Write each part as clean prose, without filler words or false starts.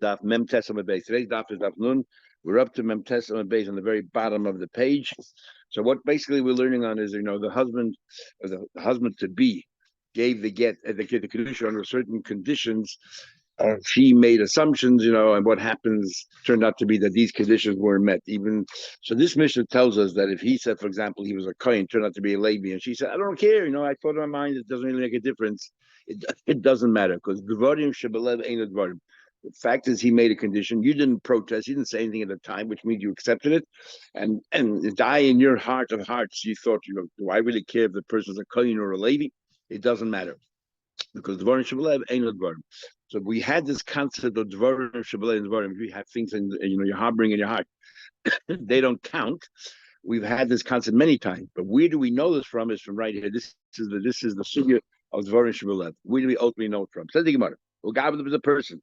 Daf Mem Tes Amud Beis. Today's daf is Daf Nun. We're up to Mem Tes Amud Beis on the very bottom of the page. So what basically we're learning on is, the husband, or the husband to be, gave the Kiddushin under certain conditions. She made assumptions, and what happens turned out to be that these conditions weren't met. Even so, this Mishnah tells us that if he said, for example, he was a Kohen, turned out to be a Levi, and she said, "I don't care, I thought in my mind it doesn't really make a difference." It doesn't matter because Dvarim Shebelev ain't a Dvarim. The fact is, he made a condition. You didn't protest. You didn't say anything at the time, which means you accepted it. And die in your heart of hearts, you thought, do I really care if the person's a Kohen or a Levi? It doesn't matter because Dvarim Shebelev ain't a Dvarim. So we had this concept of Dvarim Shebelev and Dvarim. If you have things in you're harboring in your heart, they don't count. We've had this concept many times, but where do we know this from? Is from right here. This is the sugya of Dvarim Shebelev. Where do we ultimately know it from? Says the Gemara. Well, God was a person.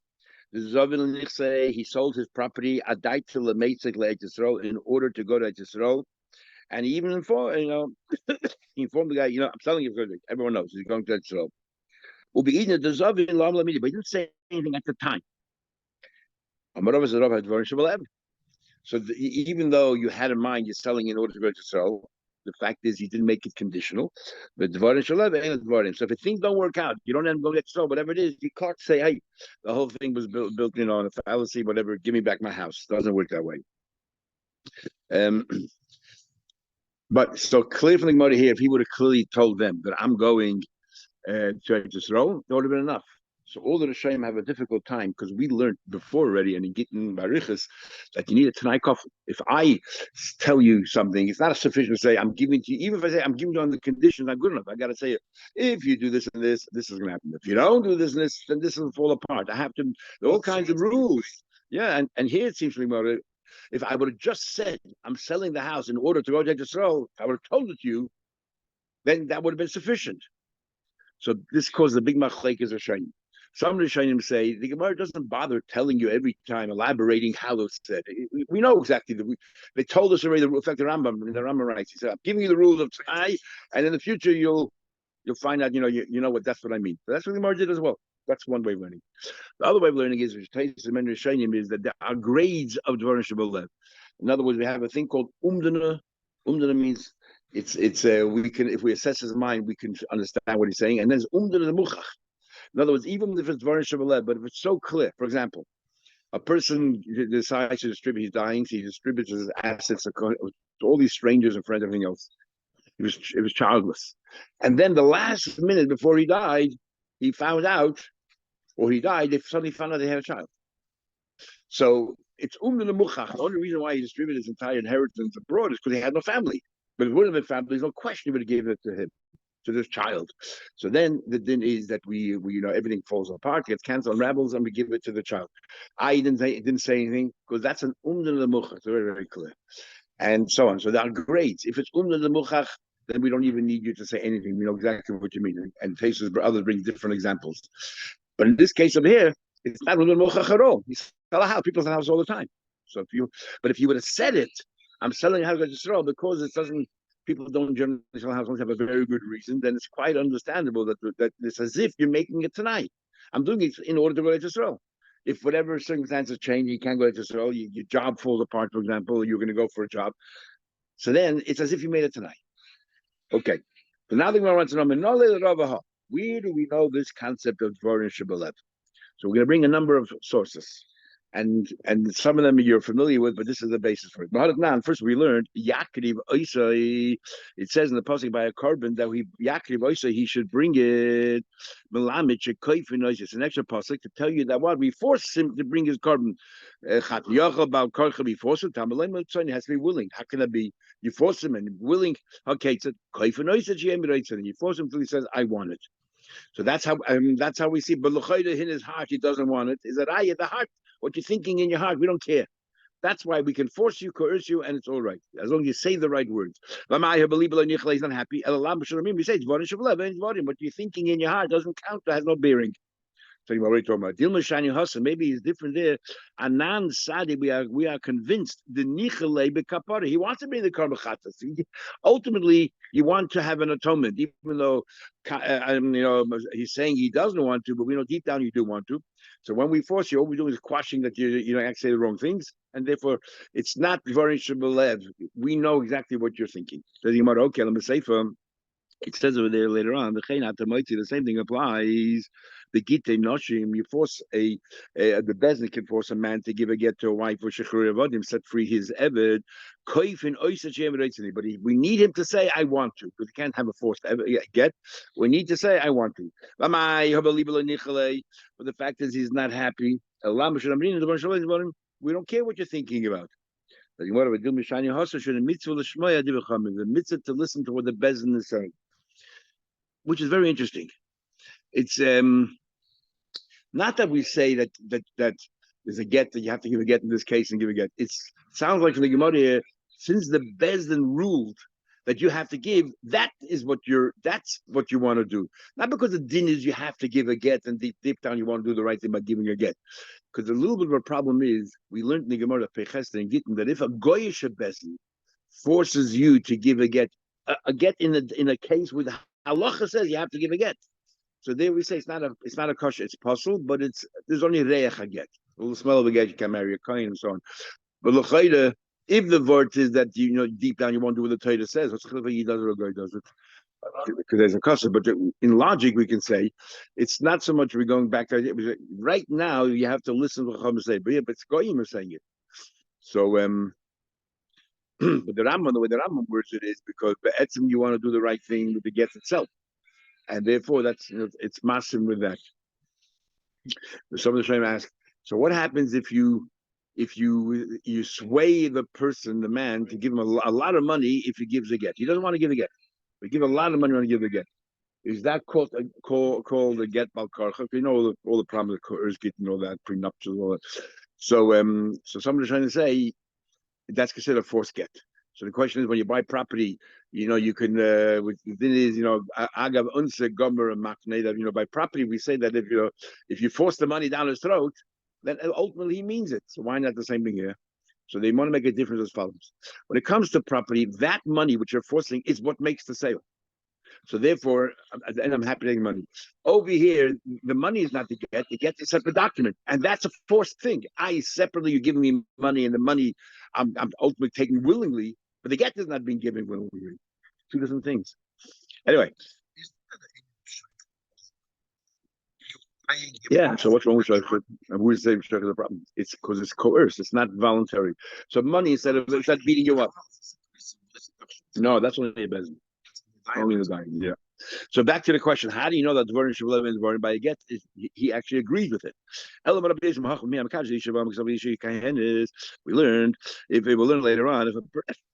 He sold his property in order to go to Yisrael, and he even informed, he informed the guy, I'm selling you because everyone knows he's going to Yisrael. But he didn't say anything at the time. So even though you had in mind you're selling in order to go to Yisrael, the fact is he didn't make it conditional. But so if things don't work out, you don't end up going to Yisrael, whatever it is, you can't say, hey, the whole thing was built on a fallacy, whatever, give me back my house. It doesn't work that way. But so clear from the Gemara here, if he would have clearly told them that I'm going to Yisrael, that would have been enough. So all the Rishonim have a difficult time because we learned before already, and in Gittin Barichas, that you need a Tanai Kofel. If I tell you something, it's not sufficient to say I'm giving to you. Even if I say I'm giving you on the conditions, not good enough. I got to say, if you do this and this, this is going to happen. If you don't do this and this, then this will fall apart. I have to. There are all kinds of rules. Yeah, and here it seems to me more. If I would have just said I'm selling the house in order to go to Yisrael, if I would have told it to you, then that would have been sufficient. So this caused a big machlekes Rishonim. Some Rishonim say the Gemara doesn't bother telling you every time, elaborating how it's said. We know exactly that. They told us already. In fact, the Rambam writes. He said, "I'm giving you the rules of Tanai, and in the future you'll find out. You know what? That's what I mean." But that's what the Gemara did as well. That's one way of learning. The other way of learning is that there are grades of Dvarim Shebelev. In other words, we have a thing called umdana. Umdana means it's we can, if we assess his mind, we can understand what he's saying. And there's umdana the muchach. In other words, even if it's Dvarim Shebelev, but if it's so clear, for example, a person decides to distribute, he's dying, so he distributes his assets to all these strangers and friends, everything else. He was childless. And then the last minute before he died, he found out, or he died, they suddenly found out they had a child. So it's the muchach. The only reason why he distributed his entire inheritance abroad is because he had no family. But if it would have been family, there's no question he would have given it to him, to this child. So then the din is that we everything falls apart, gets canceled, unravels, and we give it to the child. I didn't say anything because that's an the muchach. It's very, very clear. And so on. So there are grades. If it's the muchach, then we don't even need you to say anything. We know exactly what you mean. And Tesis others bring different examples. But in this case over here, it's not the muchach at all. You sell a house, people sell a house all the time. So if you would have said it, I'm selling a house to Yisrael because it doesn't. People don't generally sell houses have a very good reason. Then it's quite understandable that it's as if you're making it tonight. I'm doing it in order to go to Yisrael. If whatever circumstances change, you can't go to Yisrael. Your job falls apart, for example, you're going to go for a job. So then it's as if you made it tonight. Okay. So now the Gemara wants to know, where do we know this concept of Dvarim Shebelev? So we're going to bring a number of sources. And some of them you're familiar with, but this is the basis for it. First, we learned Yakriv Oisai. It says in the pasuk by a carbon that Yakriv Oisai he should bring it. It's an extra pasuk to tell you that what we force him to bring his carbon. We force him. He has to be willing. How can that be? You force him and willing. Okay, it's and you force him until he says, "I want it." So that's how we see. But in his heart, he doesn't want it. Is that at the heart? What you're thinking in your heart, we don't care. That's why we can force you, coerce you, and it's all right. As long as you say the right words. He's not happy. We say, what you're thinking in your heart doesn't count, that has no bearing. So you already talking about Dilma Shani Hassan. Maybe he's different there. Anan Sadi, we are convinced the Nichele Bekapara. He wants to be the Karmachatas. Ultimately, you want to have an atonement, even though he's saying he doesn't want to, but we know deep down you do want to. So when we force you, all we do is quashing that you actually say the wrong things, and therefore it's not very Shabalev. We know exactly what you're thinking. So you might okay, let me say for him. It says over there later on, the same thing applies. The gite noshim, you force the bezin can force a man to give a get to a wife or shechur avodim, set free his eved. But we need him to say, "I want to," because we can't have a forced get. We need to say, "I want to." But the fact is, he's not happy. We don't care what you're thinking about. The mitzvah to listen to what the bezin is saying, which is very interesting. It's not that we say that there's a get that you have to give a get in this case and give a get. It sounds like from the Gemara here, since the Bezdin ruled that you have to give, that's what you want to do. Not because the din is you have to give a get and deep down you want to do the right thing by giving a get. Because a little bit of a problem is we learned in the Gemara Pechester and Gittin that if a goyish Bezdin forces you to give a get in a case with halacha says you have to give a get. So there we say it's not a kosher, it's possible, but there's only reich a get. A little smell of a get, you can marry a kohen and so on. But l'chayda, if the word is that deep down you won't do what the Torah says, he does it or a guy does it, because there's a kosher. But in logic we can say it's not so much we're going back to right now. You have to listen to Chacham say, but it's goyim are saying it. So but the way the Rambam words it is because be'etzim you want to do the right thing with the get itself. And therefore, that's it's massive with that. Some of the Shem ask, so what happens if you sway the man, to give him a lot of money if he gives a get? He doesn't want to give a get. We give a lot of money when to give a get. Is that called a get balkarcha? You know all the problems of coerce getting all that prenuptial, all that. So somebody's trying to say that's considered a forced get. So the question is, when you buy property, you can. The thing is, agav unse gomer and makne that by property we say that if you force the money down his throat, then ultimately he means it. So why not the same thing here? So they want to make a difference as follows: when it comes to property, that money which you're forcing is what makes the sale. So therefore, and I'm happy to take money. Over here, the money is not the get. The get's a separate document, and that's a forced thing. Separately, you're giving me money, and the money I'm ultimately taking willingly, but the get is not being given willingly. Two different things. Anyway. Yeah, so what's wrong with shaykhut? And we say shaykhut the problem. It's because it's coerced. It's not voluntary. So money instead of beating you up. No, that's only a business. Only the dying. Yeah. So back to the question: how do you know that the Dvarim Shavlev is Dvarim by a get? He actually agrees with it. We learned if we will learn later on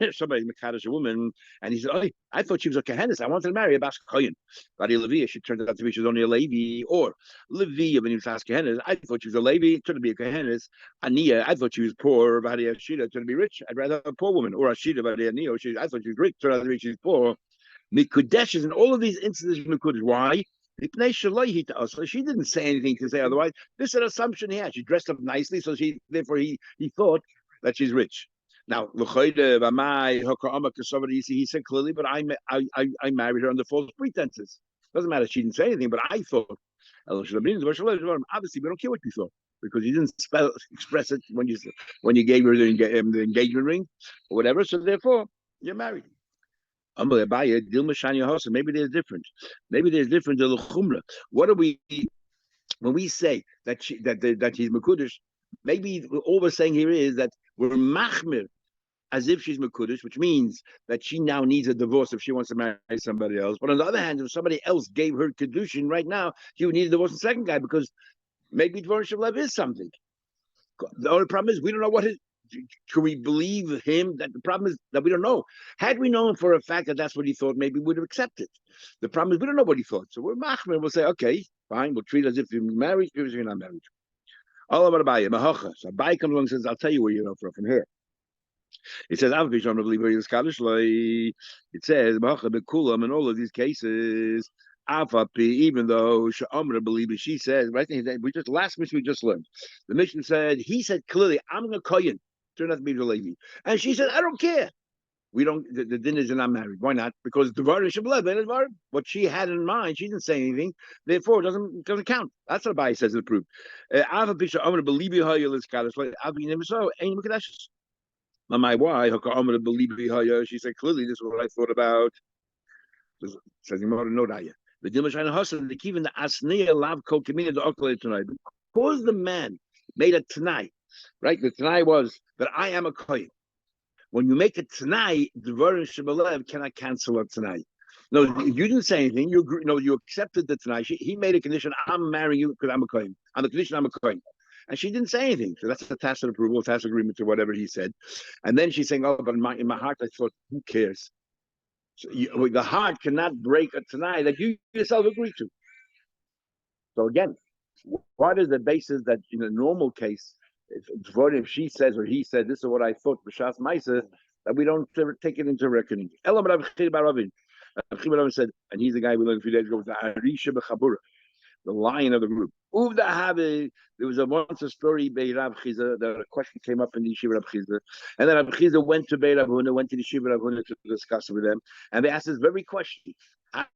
if somebody mekadosh a woman and he said, "Oh, I thought she was a kehenis. I wanted to marry a bas kohen." But Levi, she turned out to be she was only a Levi, or Levi when he was asked kehenis. I thought she was a Levi, turned to be a kehenis. Ania, I thought she was poor. But Shida turned to be rich. I'd rather have a poor woman, or Ashida, but Ania, I thought she was rich. Turned out to be she's poor. Mikudeshes and all of these instances of Mikudesh. Why? So she didn't say anything to say otherwise. This is an assumption he had. She dressed up nicely, so therefore he thought that she's rich. Now, he said clearly, but I married her under false pretenses. Doesn't matter. She didn't say anything, but I thought. Obviously, we don't care what you thought because you didn't express it when you gave her the engagement ring or whatever. So therefore, you're married. Maybe there's different. Maybe there's different. What do we when we say that that he's mekudesh? Maybe all we're saying here is that we're machmir as if she's mekudesh, which means that she now needs a divorce if she wants to marry somebody else. But on the other hand, if somebody else gave her Kiddushin right now, she would need a divorce from the second guy because maybe Dvarim Shavlev is something. The only problem is we don't know what his. Should we believe him? That the problem is that we don't know. Had we known for a fact that that's what he thought, maybe we would have accepted. The problem is we don't know what he thought. So we're machmir. We'll say, okay, fine. We'll treat it as if you're married, even if you're not married. All about Abaye, mahacha. So Abaye comes along and says, "I'll tell you where you know from here." It says, "It says mahacha bekulam in all of these cases. Even though Sha'amra believe it, she says, right? We just last week we just learned. The mission said, he said clearly, I'm a kohen, turned out to be the lady. And she said, I don't care. We don't, the dinners are not married. Why not? Because the Devar Shabbat, what she had in mind, she didn't say anything, therefore it doesn't count. That's what Abai says in the proof. Ava Pisha Amra believe you is Kaddish, like Avi never saw, ain't Mukadashis. My why, Amra believe she said clearly, this is what I thought about. Says no Raya. The Dimashana Hassan, the Kivin, the Asniya Lav Ko Kamina, the Okalay tonight. Because the man made a tonight, right? The tonight was that I am a Kohen. When you make a tonight, the Dvarim Shebelev cannot cancel a tonight. No, you didn't say anything. You accepted the tonight. He made a condition. I'm marrying you because I'm a Kohen. On the condition I'm a Kohen. And she didn't say anything. So that's a tacit approval, tacit agreement to whatever he said. And then she's saying, oh, but in my heart, I thought, who cares? So the heart cannot break a tonight that you yourself agree to. So again, what is the basis that in a normal case, if she says or he said, this is what I thought, B'shas Maisa, that we don't take it into reckoning. Elam Rav Chibaravin said, and he's the guy we learned a few days ago, the Arisha B'Chabura, the lion of the group. There was once a story by Rav Chiza that a question came up in the Yeshiva Rav Chiza, and then Rav Chiza went to Beit Rav Huna, went to the Yeshiva Rav Huna to discuss it with them, and they asked this very question: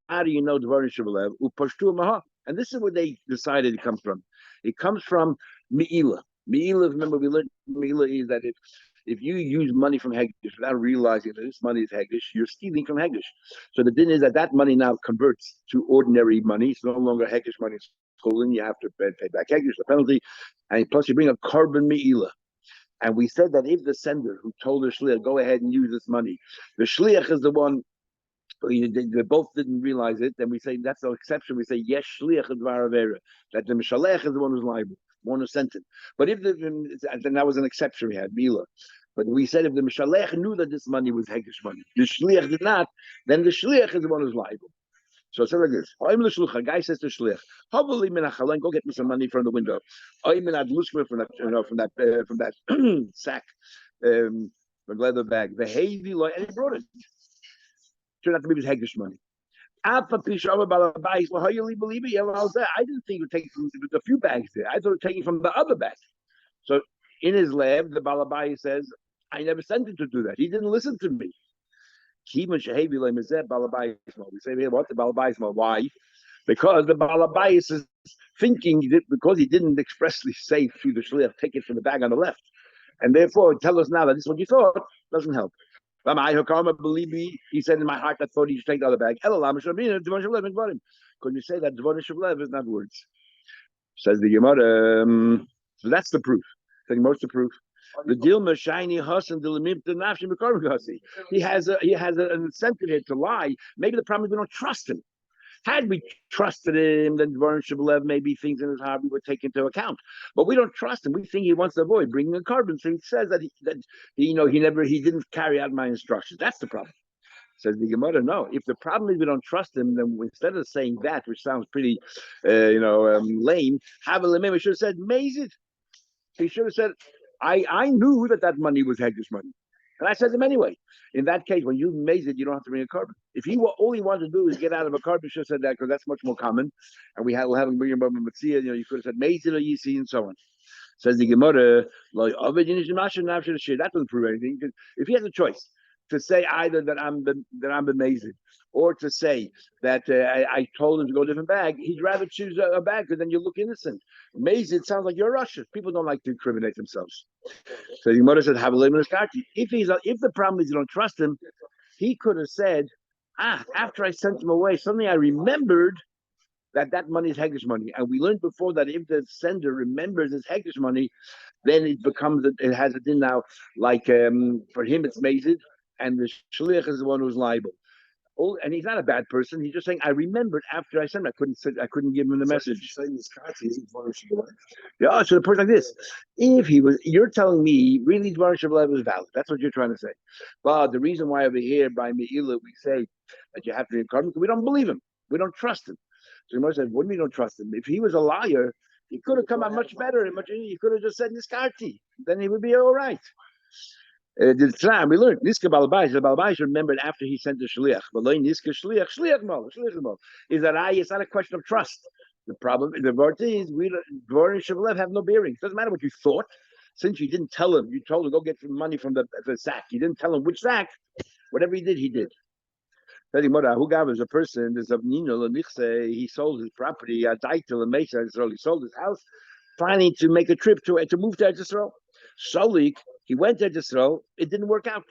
how do you know Dvarim Shebelev? Upashtu Maha, and this is where they decided it comes from. It comes from Me'ila. Me'ila, remember we learned Me'ila is that if you use money from Hegdish without realizing that this money is Hegdish, you're stealing from Hegdish. So the din is that money now converts to ordinary money. It's no longer Hegdish money. It's stolen. You have to pay back Hegdish, the penalty. And plus you bring a carbon Me'ila. And we said that if the sender who told the Shliach, go ahead and use this money, the Shliach is the one, they both didn't realize it, then we say that's no exception. We say, yes, Shliach is Dvar Avera, that the Mishalech is the one who's liable. One who sent it. But if then that was an exception we had, Mila. But we said if the Mishalech knew that this money was Hegish money, the Shliach did not, then the Shliach is the one who's liable. So it's like this. A guy says to Shliach, go get me some money from the window. From that sack, from leather bag. The heavy and he brought it. Turned out to be his Hegish money. I didn't think it would take a few bags there. I thought it would take from the other bag. So in his lab, the Balabai says, I never sent him to do that. He didn't listen to me. We say, hey, what the Balabai why? Because the Balabai is thinking that because he didn't expressly say to the Shliach, take it from the bag on the left. And therefore, tell us now that this is what you thought, doesn't help. Believe me, he said in my heart, I thought he should take the other bag. Because you say that Dvarim Shebelev is not words. Says the Gemara. So that's the proof. Most the proof. The Dilma shiny Hassan he has an incentive here to lie. Maybe the problem is we don't trust him. Had we trusted him, then Dvarim Shebelev, maybe things in his heart we would take into account. But we don't trust him. We think he wants to avoid bringing a carbon. So he says that he didn't carry out my instructions. That's the problem. Says the Gemara, no. If the problem is we don't trust him, then instead of saying that, which sounds pretty, lame, we should have said, Mazid. He should have said, I knew that money was Hegdish money. And I said to him anyway. In that case, when you made it, you don't have to bring a carbon. If all he wanted to do is get out of a carbon, you should have said that because that's much more common. And we'll have him bring him up in Matzia, you could have said made it or Yisi and so on. Says the Gemara, that doesn't prove anything. If he has a choice to say either that I'm amazing or to say that I told him to go a different bag, he'd rather choose a bag because then you look innocent. Amazing, it sounds like you're Russian. People don't like to incriminate themselves. So the Gemara said, if the problem is you don't trust him, he could have said, after I sent him away, suddenly I remembered that money is Hegdish money. And we learned before that if the sender remembers his Hegdish money, then it has a din now, like for him it's mazid, and the shliach is the one who's liable. And he's not a bad person. He's just saying, I remembered after I sent him. I couldn't give him the message. Yeah, so the point like this. You're telling me, really Dvarim Shebelev is valid. That's what you're trying to say. But the reason why over here by Me'ila we say that you have to be in carbon, because we don't believe him. We don't trust him. So Gemara said, what do you mean don't trust him? If he was a liar, he could have come out much better. He could have just said Niskarti. Then he would be all right. The time we learned Niska Balabais. The Balabais remembered after he sent the shliach. But Niska shliach mal. Is that it's not a question of trust. The problem, the word is, Dvorin Shavlev have no bearing. It doesn't matter what you thought. Since you didn't tell him, you told him go get some money from the sack. You didn't tell him which sack. Whatever he did, he did. Who gave as a person, there's a Nino he sold his property, Daitel and Mesa, he sold his house, planning to make a trip to move to Israel. Solik, he went to Israel, it didn't work out.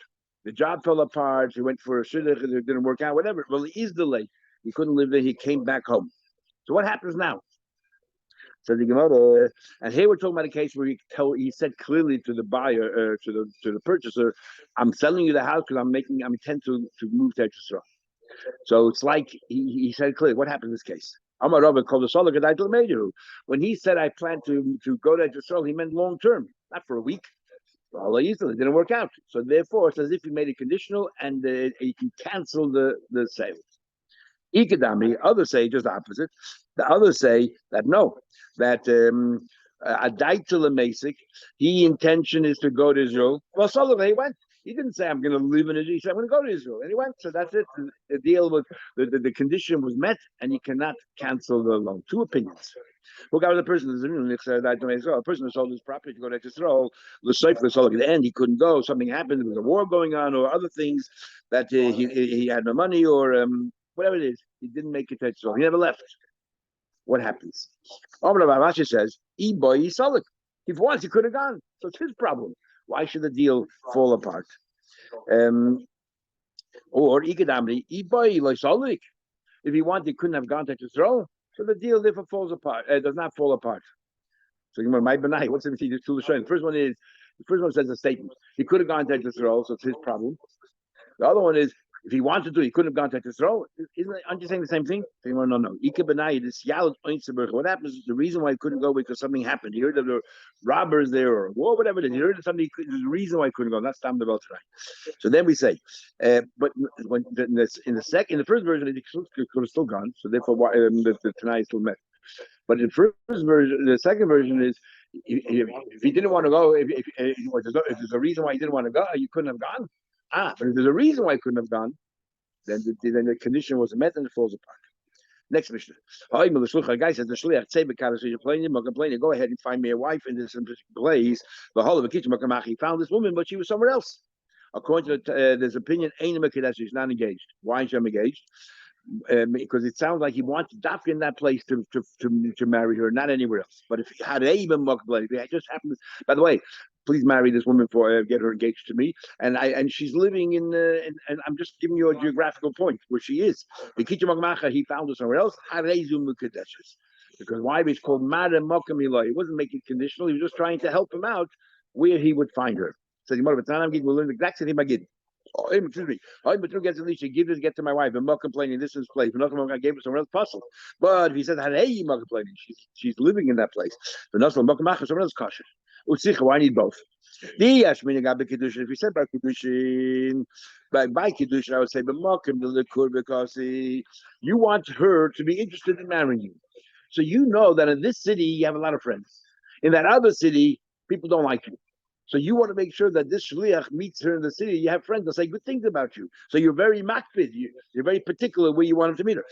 The job fell apart, he went for a shidduch, it didn't work out, whatever. Well, he is delayed. He couldn't live there, he came back home. So what happens now? So the Gemara, and here we're talking about a case where he said clearly to the buyer, to the purchaser, I'm selling you the house because I'm intent to move to Israel. So it's like he said clearly, what happened in this case? Amar Rabbi called the Solik. When he said I plan to go to Israel, he meant long term, not for a week. Well, it didn't work out. So therefore, it's as if he made it conditional, and he can cancel the sale. Ikadami, others say just the opposite. The others say that no, that Adaitul Mesik, he intention is to go to Israel. Well, Solomon, he went. He didn't say I'm going to live in Israel. He said I'm going to go to Israel, and he went. So that's it. The deal with the condition was met, and you cannot cancel the loan. Two opinions. Look out the person a person who sold his property to go to Israel. At the end, he couldn't go. Something happened. There was a war going on, or other things that he had no money, or whatever it is. He didn't make it to Israel. He never left. What happens? Rashi says, if once he could have gone, so it's his problem. Why should the deal fall apart? Or Ikadamri, if he wanted, he couldn't have gone to Israel. So the deal therefore falls apart. Does not fall apart. So what's the The first one says a statement. He could have gone to Israel, so it's his problem. The other one is if he wanted to, he couldn't have gone to Israel. Aren't you saying the same thing? No. What happens is the reason why he couldn't go because something happened. He heard that there were robbers there or war, whatever it is. He heard that something. There's a reason why he couldn't go. That's Tam the tonight. So then we say, but when in the first version, he could have still gone. So therefore, the tonight is still met. But in the first version, the second version is if he didn't want to go, if there's a reason why he didn't want to go, you couldn't have gone. But if there's a reason why I couldn't have gone, then the condition was met and it falls apart. Next mission. A guy says the shliach you're complaining. Go ahead and find me a wife in this place. The whole of the kitchen. He found this woman, but she was somewhere else. According to this opinion, she's not engaged. Why is she engaged? Because it sounds like he wants Dafka in that place to marry her, not anywhere else. But if he had even just happened. By the way, please marry this woman for get her engaged to me. And she's living in and I'm just giving you a geographical point where she is. He found her somewhere else. Because why? It's called Mada Mokamila. He wasn't making it conditional. He was just trying to help him out where he would find her. So we'll learn the exact same thing. Excuse me. Get to my wife. I'm not complaining. This is place. I gave it somewhere else. Possible. But if he said, "Hey, I'm not complaining," she's living in that place. But somewhere else cautious. I need both. If he said by Kiddushin, by Kiddushin, I would say, because you want her to be interested in marrying you. So you know that in this city, you have a lot of friends. In that other city, people don't like you. So you want to make sure that this shliach meets her in the city. You have friends that say good things about you. So you're very makpid. You're very particular where you want him to meet her.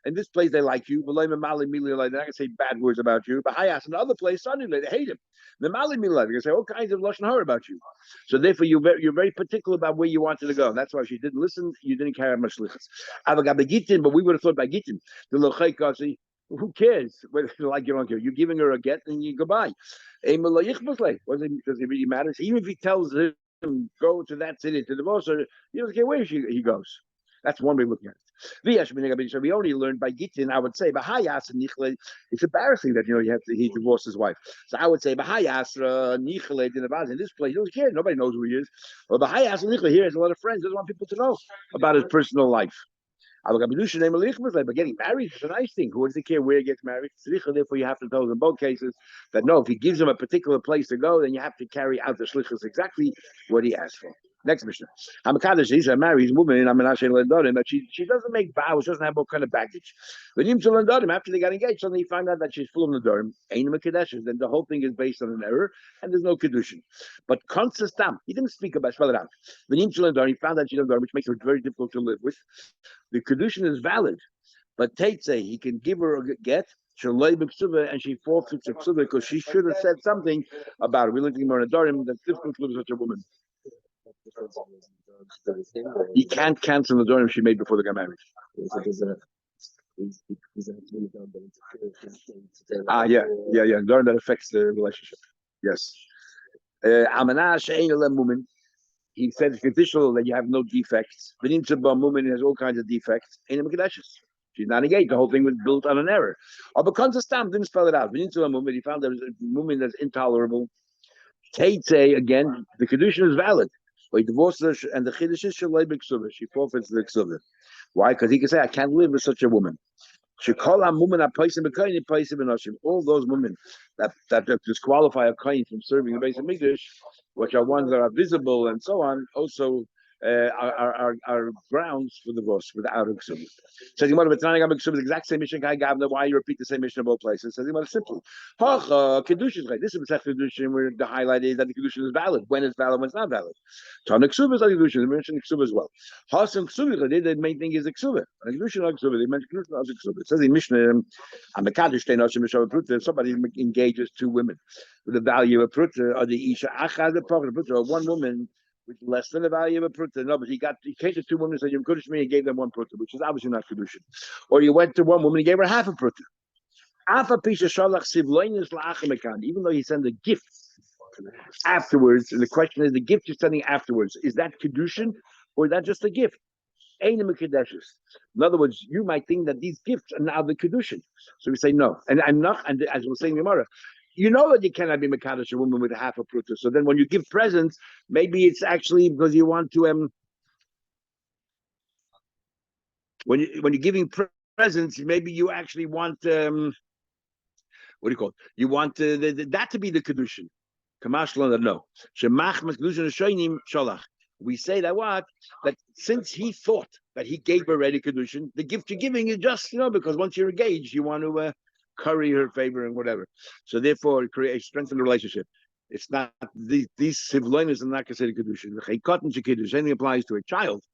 In this place, they like you. They're not going to say bad words about you. But in another place, suddenly they hate him. The Mali Mila, they're going to say all kinds of lashon hara about you. So therefore, you're very particular about where you wanted to go. That's why she didn't listen. You didn't carry out much shlichus. But we would have thought by Gittin, the lochei. Who cares? Whether you like you don't care. You're giving her a get and you goodbye. Does it really matter? Even if he tells him go to that city to divorce her, he doesn't care where he goes. That's one way of looking at it. So we only learned by Gittin, I would say, it's embarrassing that he divorced his wife. So I would say in this place, he doesn't care. Nobody knows who he is. Or here he has a lot of friends, doesn't want people to know about his personal life. But getting married is a nice thing. Who doesn't care where he gets married? Therefore, you have to tell them in both cases that no, if he gives him a particular place to go, then you have to carry out the shlichus exactly what he asked for. Next Mishnah. Hamakadosh, he's a married woman in Amenashe Lendorim, but she doesn't make vows, she doesn't have what kind of baggage. When Yim Lendorim, after they got engaged, suddenly he found out that she's full of Lendorim, ain't a Kedushin, then the whole thing is based on an error, and there's no Kedushin. But Konsistam, he didn't speak about spell it out. When Yim Lendorim, he found out she's Lendorim, which makes her very difficult to live with. The Kedushin is valid, but Teitze, he can give her a get, and she forfeits a ksuba because she should have said something about it. We look at Moradorim, that's difficult to live with such a woman. You can't cancel the Dorim she made before they got married. Yeah. Dorim that affects the relationship. Yes. Woman. He said it's conditional that you have no defects. But woman has all kinds of defects. She's not engaged. The whole thing was built on an error. Or because of stam didn't spell it out. Woman, he found that a woman that's intolerable. Teitze, again, the Kiddushin is valid. But he divorces her, and the Kiddush is shalei b'ksuba. She forfeits the ksuba. Why? Because he can say, I can't live with such a woman. All those women that disqualify a kohen from serving the base of Mikdash, which are ones that are visible and so on, also are grounds for divorce without a ksuba. Says he wanted to the exact same mission. Why you repeat the same mission in both places? Says he wanted simple. Kiddushin is this is the Kiddushin where the highlight is that the Kiddushin is valid. When it's valid, when it's not valid. Tana ksuba is like Kiddushin. They mentioned ksuba as well. Hasan ksuba, the main thing is the ksuba. And Kiddushin like ksuba. They mentioned Kiddushin as ksuba. It says in Mishnah, if somebody engages two women with the value of pruta, or the isha achad the pruta, or one woman with less than the value of a pruta. No, but he came to two women and said, "You Kiddush me," and gave them one pruta, which is obviously not Kiddushin. Or you went to one woman and gave her half a pruta. Even though he sent a gift afterwards, and the question is, the gift you're sending afterwards, is that Kiddushin or is that just a gift? In other words, you might think that these gifts are now the Kiddushin. So we say no. And I'm not, and as we're saying in Gemara, you know that you cannot be Mekadosh a woman with a half a pruta. So then when you give presents, maybe it's actually because you want to when you're giving presents, maybe you actually want what do you call it? You want that to be the Kiddushin. Kamashlan, no. We say that that since he thought that he gave already Kiddushin, the gift you're giving is just, because once you're engaged, you want to curry her favor and whatever. So therefore, strengthen the relationship. It's not, these sivloiners are not considered Kiddushin. The same thing applies to a child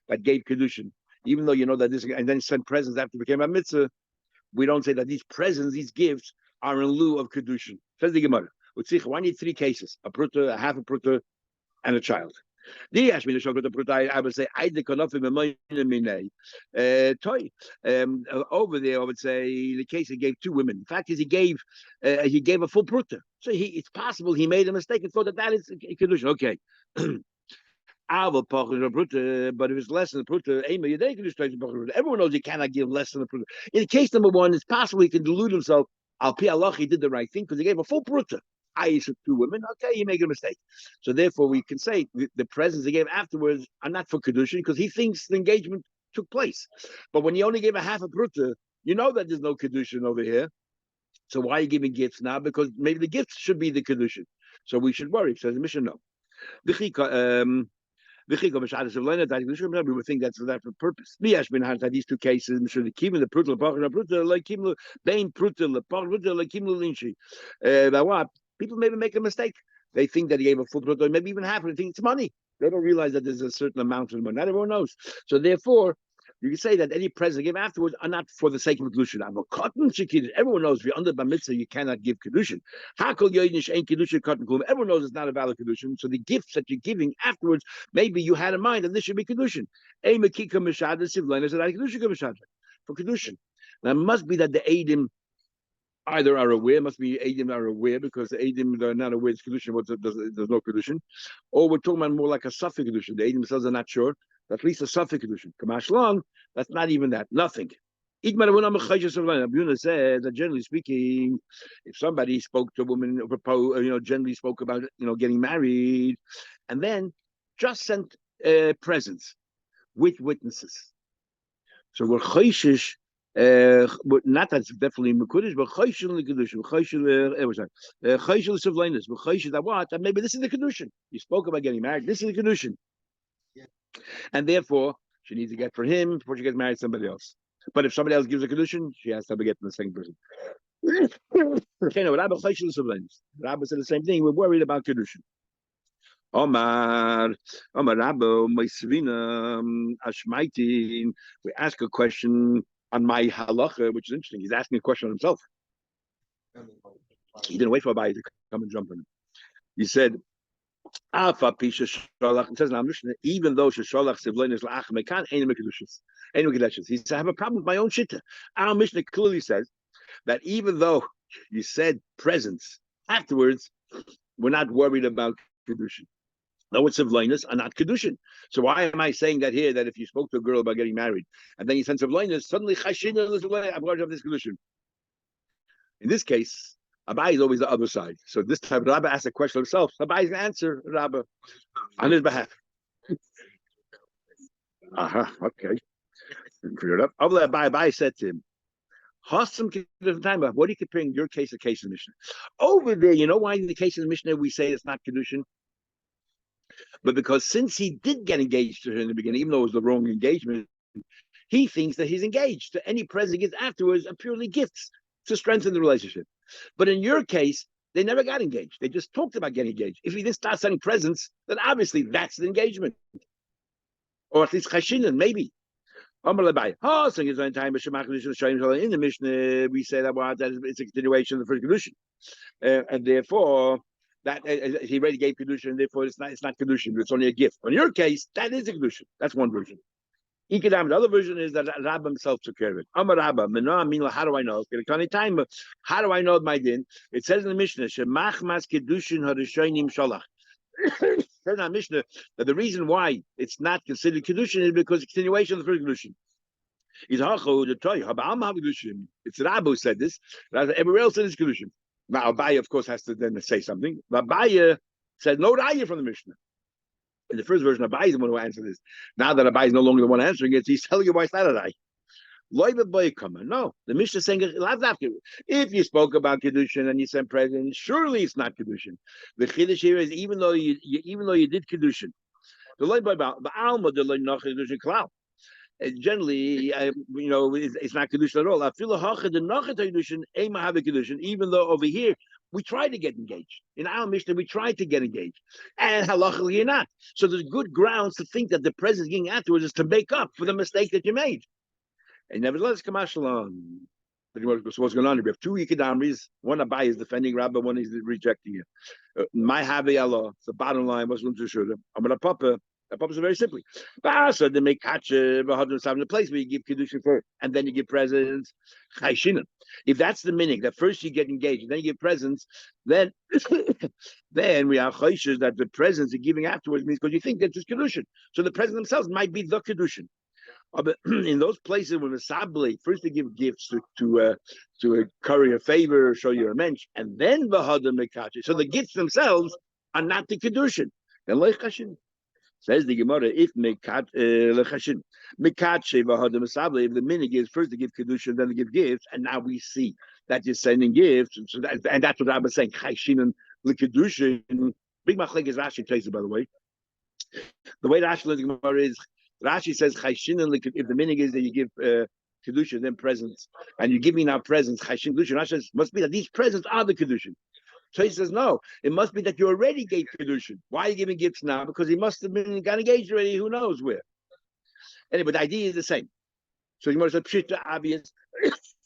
that gave Kiddushin. Even though you know that this, and then sent presents after it became a mitzvah, we don't say that these presents, these gifts, are in lieu of Kiddushin. Says the Gemara. I need three cases: a pruta, a half a pruta, and a child. I would say over there. I would say the case he gave two women. The fact is he gave a full pruta. So it's possible he made a mistake and thought that is Kiddushin. Okay. But if it's less than a pruta, everyone knows you cannot give less than a pruta. In case number one, it's possible he can delude himself. Al pi Allah, he did the right thing because he gave a full pruta. I said two women. Okay, you make a mistake. So therefore, we can say the presents he gave afterwards are not for Kiddushin because he thinks the engagement took place. But when you only gave a half a pruta, you know that there's no Kiddushin over here. So why are you giving gifts now? Because maybe the gifts should be the Kiddushin. So we should worry. Says the mission, no. We would think that's for that purpose. These two cases, the people maybe make a mistake. They think that he gave a full pruta, maybe even half, and they think it's money. They don't realize that there's a certain amount of money. Not everyone knows. So therefore, you can say that any present given afterwards are not for the sake of Kiddushin. Everyone knows if you're under Bar Mitzvah, you cannot give Kiddushin. Everyone knows it's not a valid Kiddushin. So the gifts that you're giving afterwards, maybe you had in mind that this should be Kiddushin. For Kiddushin. Now, it must be that the Eidim either are aware, must be Eidim are aware, because the Eidim are not aware it's Kiddushin, there's no Kiddushin. Or we're talking about more like a Safek Kiddushin. The Eidim themselves are not sure. At least a Safek Kiddushin. Kamash long, that's not even that. Nothing. Abuna said that generally speaking, if somebody spoke to a woman, generally spoke about getting married, and then just sent presents with witnesses. So we're chayshish. Not that's definitely mekudesh, but chayshul lekudushin, chayshul sivleinis, chayshul that what? That maybe this is the kedushin. You spoke about getting married. This is the kedushin. and therefore she needs to get for him before she gets married to somebody else. But if somebody else gives a Kiddushin, she has to have a get from the second person. Okay, no, Rabbi said the same thing. We're worried about Kiddushin. Omar, Omar Rabbo, Moisvina, Ashmaitin. We ask a question on my halacha, which is interesting. He's asking a question on himself. He didn't wait for a guy to come and jump on him. He said, it says now, even though Shesholach Sivlenis La'ach Mekan, Ain't Mekadushes. He said, I have a problem with my own shitta. Our Mishnah clearly says that even though you said presence afterwards, we're not worried about Kedushin. No, it's Sivlenis and not Kedushin. So why am I saying that here, that if you spoke to a girl about getting married, and then you sent Sivlenis, suddenly Chashin, I'm going to have this Kedushin. In this case, Abai is always the other side. So this time, Rabbi asks a question himself. Abai is going to answer Rabbi on his behalf. Okay. Clear it up. Abai said to him, what are you comparing your case to the case of the Mishnah? Over there, you know why in the case of the Mishnah we say it's not Kedushin? But because since he did get engaged to her in the beginning, even though it was the wrong engagement, he thinks that he's engaged. So any present he gets afterwards are purely gifts to strengthen the relationship. But in your case, they never got engaged. They just talked about getting engaged. If he didn't start sending presents, then obviously that's the engagement. Or at least chashinin, maybe. In the Mishnah, we say that it's a continuation of the first Kiddushin. And therefore, that he already gave Kiddushin, and therefore it's not Kiddushin, it's only a gift. But in your case, that is a Kiddushin. That's one version. The other version is that Rabbi himself took care of it. Amar Rabba, how do I know? How do I know my din? It says in the Mishnah, Shemachmas Kiddushin Harishonim Shalach. It says in the Mishnah that the reason why it's not considered Kiddushin is because it's continuation of the first Kiddushin. It's Rabbi who said this. Everywhere else said it's Kiddushin. Now Abaye, of course, has to then say something. Abaye said no Raya from the Mishnah. In the first version, Abai is the one who answered this. Now that Abai is no longer the one answering it, he's telling you why it's not a lie. No, the Mishnah is saying if you spoke about Kiddushin and you sent presents, surely it's not Kiddushin. The Kiddush here is even though you did Kiddushin. Generally, it's not Kiddushin at all. Even though over here we try to get engaged. In our Mishnah, we try to get engaged. And halachically, you're not. So there's good grounds to think that the present getting afterwards is to make up for the mistake that you made. And nevertheless, Kamash Shalom. What's going on here? We have two Yikadamris. One Abai is defending Rabbi, one is rejecting it. My Have Allah, the bottom line was I'm going to papa. That purpose is very simply. So they make kacha, the place where you give Kiddushin first, and then you give presents. If that's the meaning, that first you get engaged, and then you give presents, then then we are chayshes that the presents you're giving afterwards means because you think that's just Kiddushin. So the presents themselves might be the Kiddushin. But in those places where Masabli, first they give gifts to curry a favor, show you a mensch, and then v'hadam mekacha. So the gifts themselves are not the Kiddushin. Then leichashin. Says the Gemara, if lechashin mekache v'hadam masabli, if the minig is first to give Kiddushin, then to give gifts, and now we see that you're sending gifts, so and that's what I was saying. Chashin and l'Kiddushin. Big machlek is Rashi takes it, by the way. The way Rashi learns the Gemara is Rashi says Chashin and if the meaning is that you give Kiddushin, then presents, and you give me now presents, Chashin Kiddushin. Rashi says must be that these presents are the Kiddushin. So he says no, it must be that you already gave Kiddushin. Why are you giving gifts now? Because he must have been got engaged already. Who knows where? Anyway, the idea is the same. So the Gemara says pshita obvious.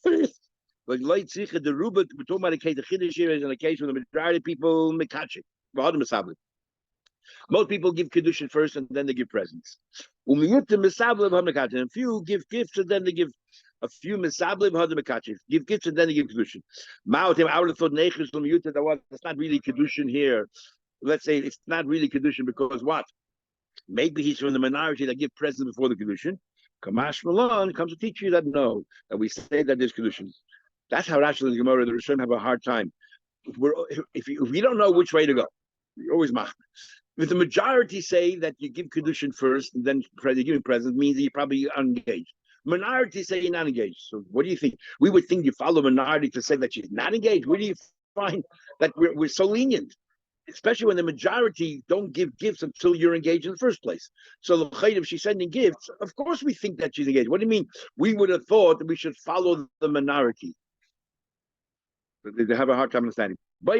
Like light tzricha the ruba. We're talking about a case of Kiddush here is in a case where the majority of people mekache. Most people give Kiddushin first and then they give presents. And few give gifts and then they give a few misablim hadamakachi. Give gifts and then they give Kiddushin. I would have thought it's not really Kiddushin here. Let's say it's not really Kiddushin because what? Maybe he's from the minority that give presents before the Kiddushin. Kamash Malon comes to teach you that no, that we say that there's Kiddushin. That's how Rashi and Gemara, the Rishon have a hard time. If we don't know which way to go, we always mach. If the majority say that you give Kiddushin first and then you give presents, means that you're probably engaged. Minority say you're not engaged. So what do you think? We would think you follow minority to say that she's not engaged. Where do you find that we're so lenient? especially when the majority don't give gifts until you're engaged in the first place. So if she's sending gifts, of course we think that she's engaged. What do you mean? We would have thought that we should follow the minority. They have a hard time understanding. What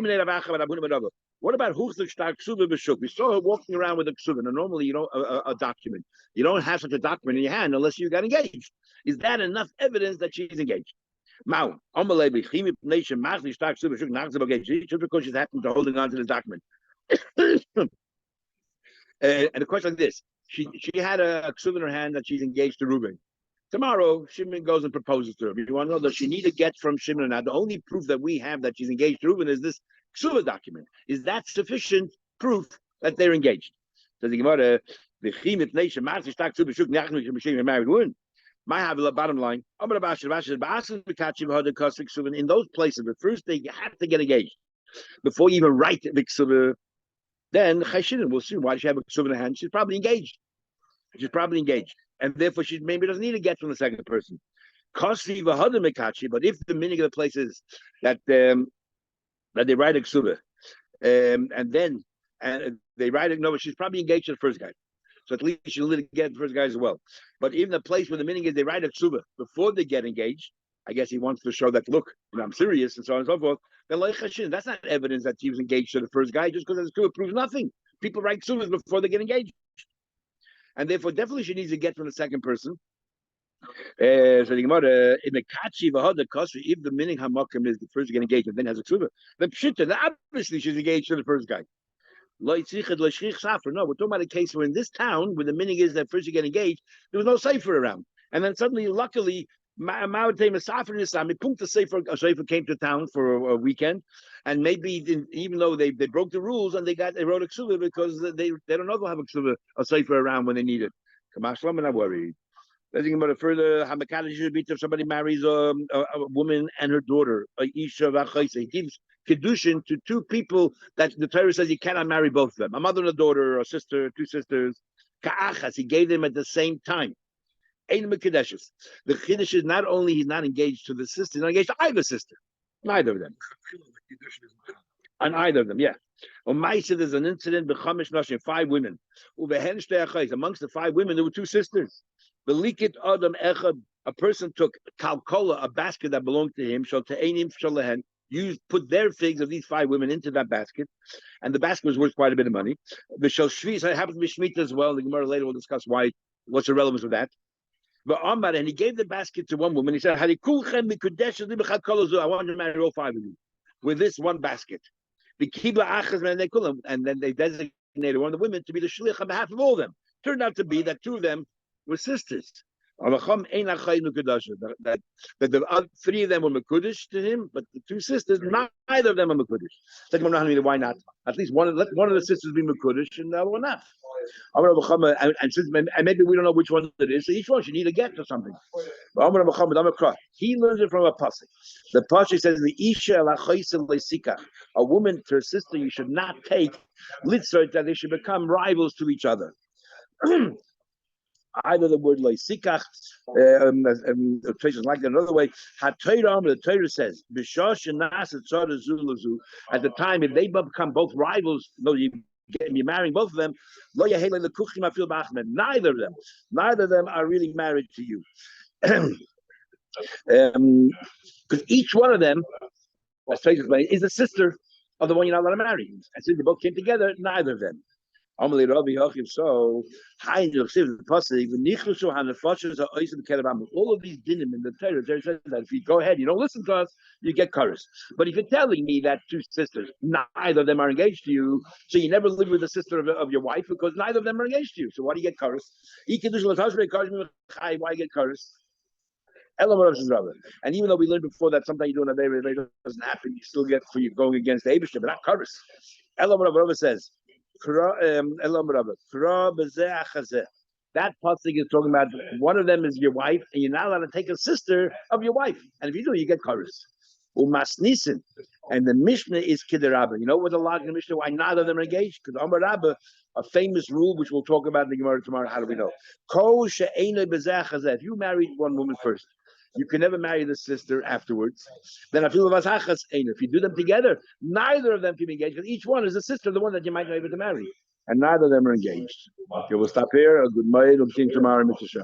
about we saw her walking around with a ksuba. Now, normally, you don't a document. You don't have such a document in your hand unless you got engaged. Is that enough evidence that she's engaged? Just because she's happened to holding on to the document. And a question like this: she had a ksuba in her hand that she's engaged to Reuben. Tomorrow, Shimon goes and proposes to her. You want to know, does she need to get from Shimon or not? The only proof that we have that she's engaged to Reuben is this ksuba document. Is that sufficient proof that they're engaged? Says the Gemara, married woman. My have the bottom line. In those places, but first they have to get engaged before you even write the ksuba. Then we'll see why she have a ksuba in her hand. She's probably engaged. And therefore she maybe doesn't need to get from the second person. But if the meaning of the place is that they write a ksuba, and they write it, no, but she's probably engaged to the first guy. So at least she'll get the first guy as well. But even the place where the meaning is they write a ksuba before they get engaged, I guess he wants to show that, look, I'm serious, and so on and so forth. Then that's not evidence that she was engaged to the first guy, just because the ksuba proves nothing. People write ksubas before they get engaged. And therefore, definitely she needs to get from the second person. So the Gemara, if the meaning hamakim is the first to get engaged and then has a ksuba, then obviously she's engaged to the first guy. No, we're talking about a case where in this town, where the meaning is that first you get engaged, there was no sefer around. And then suddenly, luckily, the sefer came to town for a weekend, and maybe even though they broke the rules and they wrote a ksuba because they don't know they'll have a sefer around when they need it. I'm not worried. Let's think about it further. If somebody marries a woman and her daughter, he gives Kiddushin to two people that the Torah says you cannot marry both of them. A mother and a daughter, a sister, two sisters. Ka'achas, he gave them at the same time. The Kiddush is not only he's not engaged to the sister, he's not engaged to either sister. Neither of them. On either of them, yeah. There's an incident, 5 women. Amongst the 5 women, there were 2 sisters. A person took kalkola, a basket that belonged to him, put their figs of these 5 women into that basket, and the basket was worth quite a bit of money. The Shvi, it happens to be Shemitah as well. The Gemara later will discuss what's the relevance of that. But and he gave the basket to one woman. He said, I want to marry all 5 of you with this one basket. And then they designated one of the women to be the shliach on behalf of all of them. Turned out to be that 2 of them were sisters. That the 3 of them were mekudesh to him, but the 2 sisters, neither of them are mekudesh. Why not? At least one of the sisters be mekudesh, and the other one not. And maybe we don't know which one it is. So each one should need a get or something. He learns it from a pasuk. The pasuk says, a woman to her sister you should not take litzot that they should become rivals to each other. Either the word leisikach, translations like that another way. The Torah says, at the time, if they become both rivals, you're marrying both of them. Neither of them are really married to you, because each one of them, is a sister of the one you're not allowed to marry. And since they both came together, neither of them. So, all of these dinim in the Torah says that if you go ahead, you don't listen to us, you get cursed. But if you're telling me that 2 sisters, neither of them are engaged to you, so you never live with the sister of your wife because neither of them are engaged to you. So why do you get cursed? Why get cursed? And even though we learned before that sometimes you do an Aveira, it doesn't happen, you still get for you going against the Eibishter, but not cursed. Elam says, that pasuk is talking about one of them is your wife, and you're not allowed to take a sister of your wife. And if you do, you get karis. And the Mishnah is Kiderabba. You know what the log in the Mishnah? Why neither of them are engaged? Because Amar Rabba, a famous rule which we'll talk about in the Gemara tomorrow. How do we know? If you married one woman first, You can never marry the sister afterwards. Then if you do them together, neither of them can be engaged because each one is a sister, the one that you might not be able to marry, and neither of them are engaged. Okay, we'll stop here. A good night. We'll see you tomorrow, Mr. Shah.